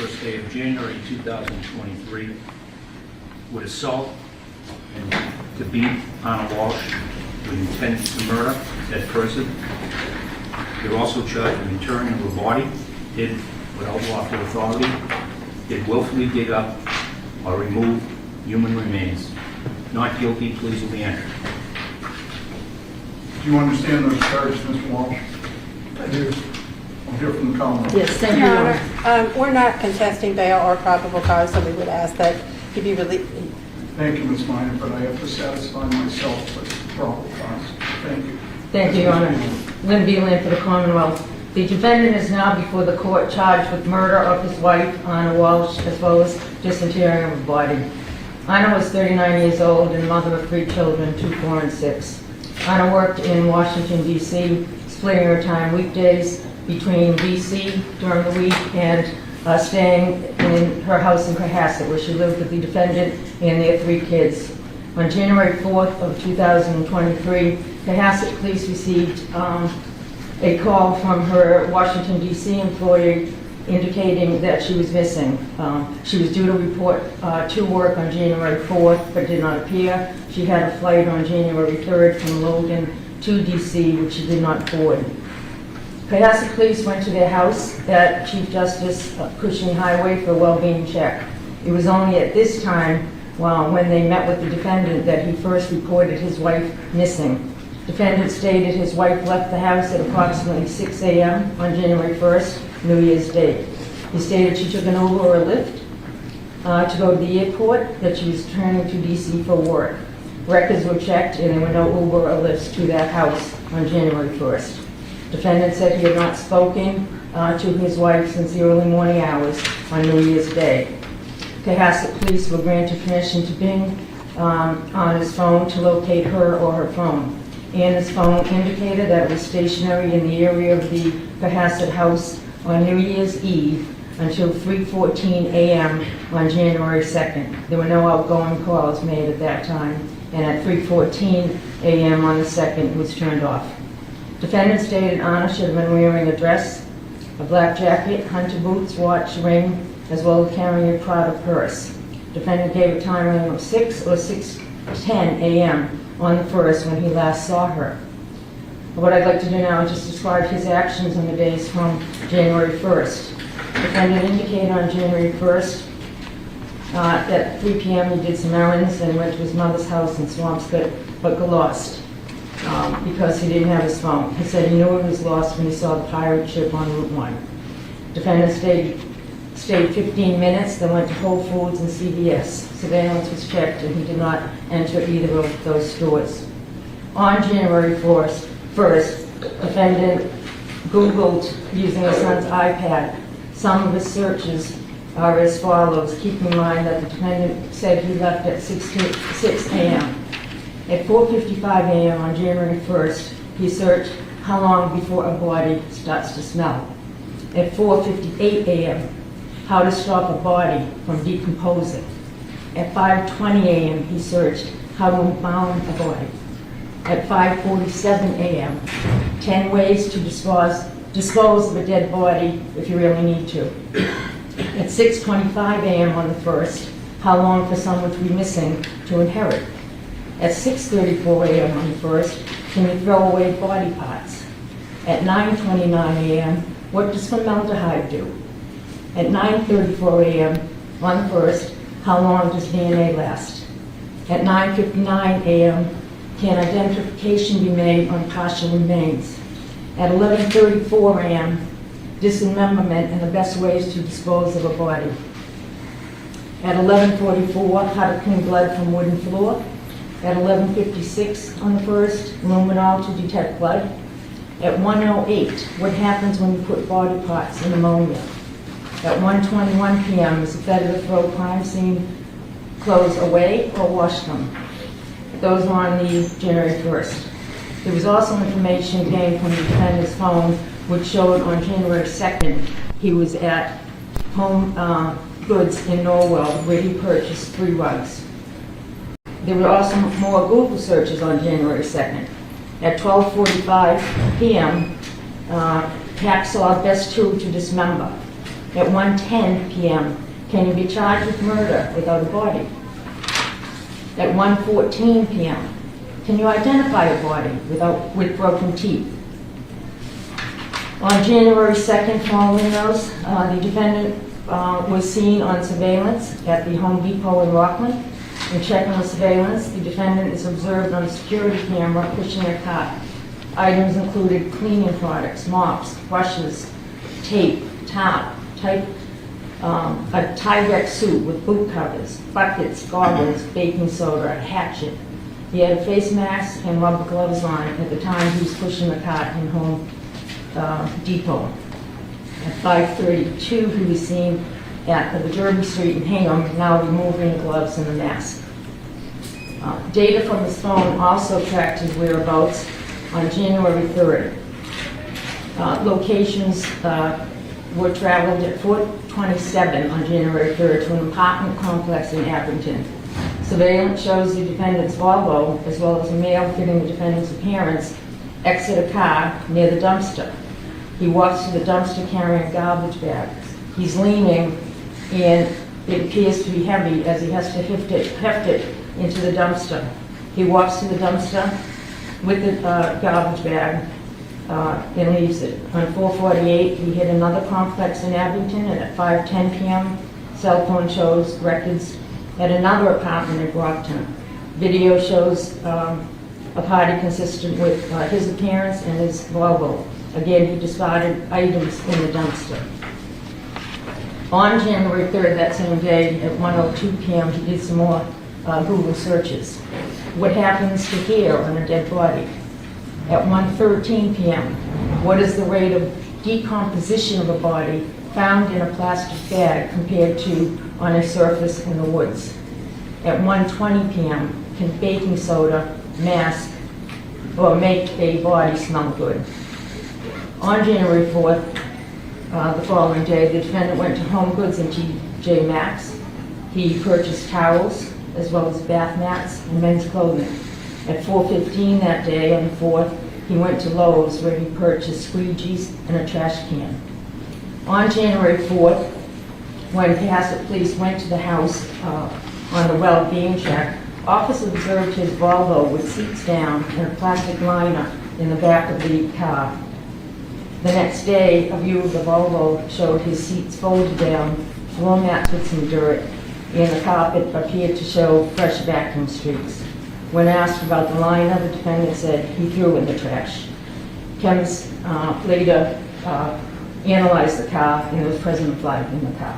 first day of January 2023 with assault and to beat Arnold Walsh with intent to murder that person. They're also charged with interring of a body, did without lawful authority, did willfully dig up or remove human remains. Not guilty, pleas will be entered. Do you understand those charges, Mr. Walsh? I do. I'll hear from the Commonwealth. Yes, thank you, Your Your Honor. Honor, we're not contesting bail or probable cause, so we would ask that he be released. Thank you, Ms. Minor, but I have to satisfy myself with probable cause. Thank you. Thank you, Your Honor. Lynn Beeland for the Commonwealth. The defendant is now before the court charged with murder of his wife, Anna Walsh, as well as disinterring of a body. Anna was 39 years old and mother of 3 children, 2, 4, and 6. Anna worked in Washington, D.C., splitting her time weekdays between D.C. during the week and staying in her house in Cohasset, where she lived with the defendant and their 3 kids. On January 4th of 2023, Cohasset police received a call from her Washington, D.C. employee indicating that she was missing. She was due to report to work on January 4th, but did not appear. She had a flight on January 3rd from Logan to D.C., which she did not board. Cohasset police went to their house at Chief Justice Cushing Highway for a well-being check. It was only at this time, when they met with the defendant, that he first reported his wife missing. Defendant stated his wife left the house at approximately 6 a.m. on January 1st, New Year's Day. He stated she took an Uber or a Lyft to go to the airport, that she was returning to D.C. for work. Records were checked and there were no Uber or Lyfts to that house on January 1st. Defendant said he had not spoken to his wife since the early morning hours on New Year's Day. Cohasset police were granted permission to ping on his phone to locate her or her phone. Anna's phone indicated that it was stationary in the area of the Cohasset house on New Year's Eve until 3:14 a.m. on January 2nd. There were no outgoing calls made at that time, and at 3:14 a.m. on the 2nd, it was turned off. Defendant stated Anna should have been wearing a dress, a black jacket, hunter boots, watch, ring, as well as carrying a Prada purse. Defendant gave a time frame of 6 or 6:10 a.m. on the 1st when he last saw her. What I'd like to do now is just describe his actions on the days from January 1st. Defendant indicated on January 1st at 3 p.m. he did some errands and went to his mother's house in Swampscott, but got lost because he didn't have his phone. He said he knew it was lost when he saw the pirate ship on Route 1. Defendant stayed 15 minutes, then went to Whole Foods and CVS. Surveillance was checked and he did not enter either of those stores. On January 1st, defendant Googled using his son's iPad. Some of his searches are as follows. Keep in mind that the defendant said he left at 6 a.m. At 4:55 a.m. on January 1st, he searched how long before a body starts to smell. At 4:58 a.m., how to stop a body from decomposing. At 5:20 a.m., he searched how to embalm a body. At 5:47 a.m., 10 ways to dispose of a dead body if you really need to. At 6:25 a.m. on the 1st, how long for someone to be missing to inherit. At 6:34 a.m. on the 1st, can you throw away body parts? At 9:29 a.m., what does formaldehyde do? At 9:34 a.m. on the 1st, how long does DNA last? At 9:59 a.m., can identification be made on partial remains? At 11:34 a.m., dismemberment and the best ways to dispose of a body. At 11:44, how to clean blood from wooden floor. At 11:56 on the 1st, luminol to detect blood. At 1:08, what happens when you put body parts in ammonia? At 1:21 p.m., is it better to throw crime scene clothes away or wash them? Those were on the January 1st. There was also information gained from the defendant's phone which showed on January 2nd he was at Home Goods in Norwell where he purchased 3 rugs. There were also more Google searches on January 2nd. At 12:45 p.m., hacksaw best tool to dismember. At 1:10 p.m., can you be charged with murder without a body? At 1:14 p.m., can you identify a body with broken teeth? On January 2nd, following those, the defendant was seen on surveillance at the Home Depot in Rockland. In checking the surveillance, the defendant is observed on a security camera pushing a cart. Items included cleaning products, mops, brushes, tape, tarp, a Tyvek suit with boot covers, buckets, goggles, baking soda, a hatchet. He had a face mask and rubber gloves on at the time he was pushing the cart in Home Depot. At 5:32, he was seen at the Derby Street in Hingham, now removing the gloves and the mask. Data from his phone also tracked his whereabouts on January 3rd. Locations were traveled at 4:27 on January 3rd to an apartment complex in Abington. Surveillance shows the defendant's Volvo, as well as a male fitting the defendant's appearance, exit a car near the dumpster. He walks to the dumpster carrying a garbage bag. He's leaning, and it appears to be heavy as he has to heft it into the dumpster. He walks to the dumpster with the garbage bag and leaves it. On 4:48, he hit another complex in Abington, and at 5:10 p.m., cell phone shows records at another apartment in Brockton. Video shows a party consistent with his appearance and his Volvo. Again, he discarded items in the dumpster. On January 3rd, that same day, at 1:02 p.m., he did some more Google searches. What happens to hair on a dead body? At 1:13 p.m., what is the rate of decomposition of a body found in a plastic bag compared to on a surface in the woods? At 1:20 p.m., can baking soda mask or make a body smell good? On January 4th, the following day, the defendant went to Home Goods and TJ Maxx. He purchased towels as well as bath mats and men's clothing. At 4:15 that day, on the 4th, he went to Lowe's where he purchased squeegees and a trash can. On January 4th, when Passaic police went to the house on the well-being check, officers observed his Volvo with seats down and a plastic liner in the back of the car. The next day, a view of the Volvo showed his seats folded down, floor mats with some dirt, and the carpet appeared to show fresh vacuum streaks. When asked about the liner, the defendant said he threw in the trash. Chemists later analyzed the car, and there was present blood in the car.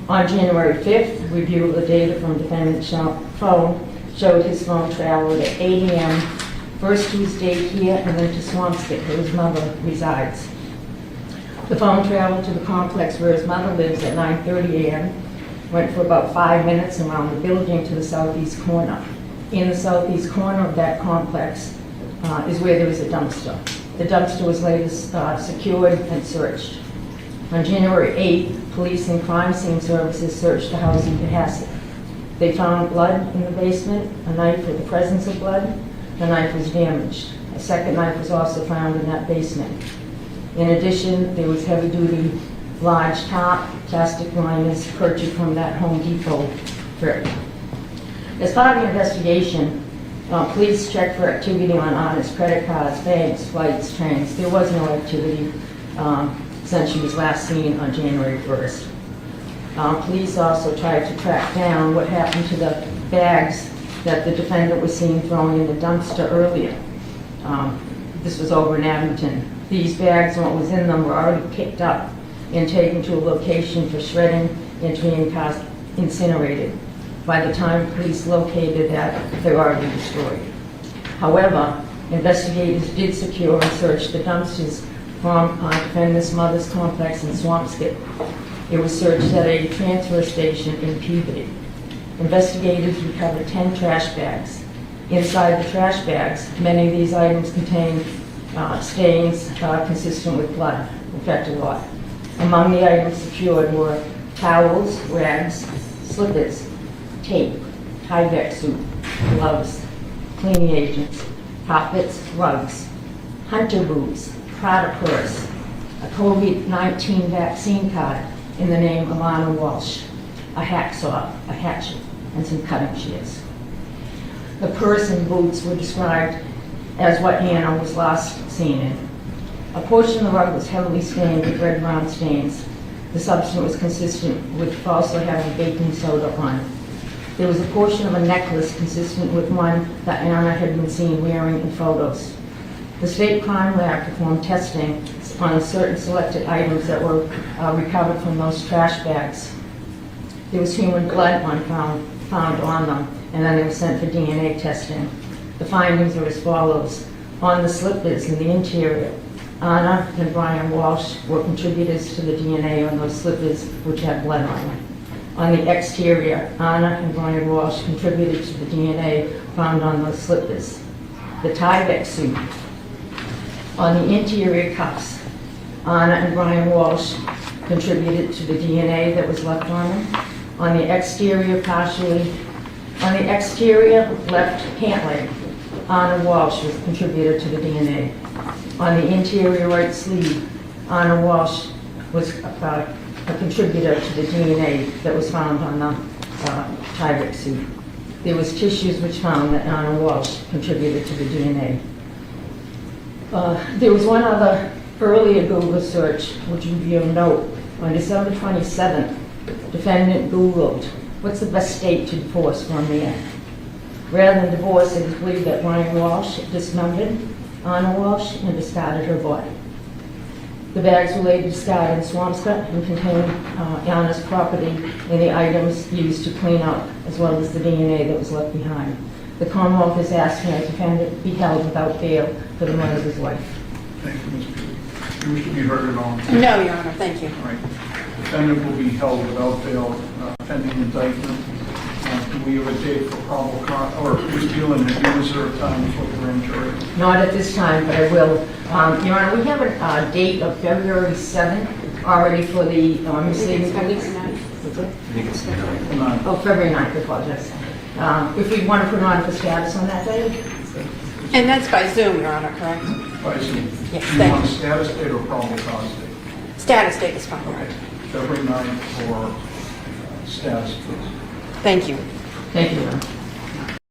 On January 5th, review of the data from defendant's phone showed his phone traveled at 8 a.m. first to his date here and then to Swampscott, where his mother resides. The phone traveled to the complex where his mother lives at 9:30 a.m., went for about 5 minutes around the building to the southeast corner. In the southeast corner of that complex is where there was a dumpster. The dumpster was later secured and searched. On January 8th, police and crime scene services searched the house in Passaic. They found blood in the basement, a knife with the presence of blood. The knife was damaged. A second knife was also found in that basement. In addition, there was heavy-duty, large top plastic liners purchased from that Home Depot trip. As part of the investigation, police checked for activity on honest credit cards, banks, flights, trains. There was no activity since she was last seen on January 1st. Police also tried to track down what happened to the bags that the defendant was seen throwing in the dumpster earlier. This was over in Abington. These bags and what was in them were already picked up and taken to a location for shredding and to be incinerated. By the time police located that, they were already destroyed. However, investigators did secure and search the dumpsters from defendant's mother's complex in Swampscott. It was searched at a transfer station in Peabody. Investigators recovered 10 trash bags. Inside the trash bags, many of these items contained stains consistent with blood, in fact a lot. Among the items secured were towels, rags, slippers, tape, Tyvek suit, gloves, cleaning agents, carpets, rugs, hunter boots, Prada purse, a COVID-19 vaccine card, in the name of Anna Walsh, a hacksaw, a hatchet, and some cutting shears. The purse and boots were described as what Anna was last seen in. A portion of the rug was heavily stained with red-brown stains. The substance was consistent with also having baking soda on it. There was a portion of a necklace consistent with one that Anna had been seen wearing in photos. The State Crime Lab performed testing on certain selected items that were recovered from those trash bags. There was human blood found on them, and then they were sent for DNA testing. The findings are as follows. On the slippers in the interior, Anna and Brian Walsh were contributors to the DNA on those slippers which had blood on them. On the exterior, Anna and Brian Walsh contributed to the DNA found on those slippers. The Tyvek suit. On the interior cuffs, Anna and Brian Walsh contributed to the DNA that was left on them. On the exterior left pant leg, Anna Walsh was contributed to the DNA. On the interior right sleeve, Anna Walsh was a contributor to the DNA that was found on the Tyvek suit. There was tissues which found that Anna Walsh contributed to the DNA. There was one other earlier Google search, which would be of note. On December 27th, defendant Googled, what's the best state to divorce from the end? Rather than divorce, it is believed that Brian Walsh dismembered Anna Walsh and discarded her body. The bags were later discarded in Swampscott and contained Anna's property and the items used to clean up, as well as the DNA that was left behind. The Commonwealth is asking that the defendant be held without bail for the murder of his wife. Thank you, Ms. Peter. You wish to be heard at all? No, Your Honor, thank you. All right. Defendant will be held without bail pending indictment. Do we have a date for probable cause, or Ms. Beelan, have you reserved time for the grand jury? Not at this time, but I will. Your Honor, we have a date of February 7th already for the misleading police. I think it's the 9th. Come on. Oh, February 9th, I apologize. If we want to put it on for status on that day? And that's by Zoom, Your Honor, correct? I see. Yes, Do you thank want a you. status date or probable cause date? Status date is fine. Okay. February 9th for status, please. Thank you. Thank you, Your Honor.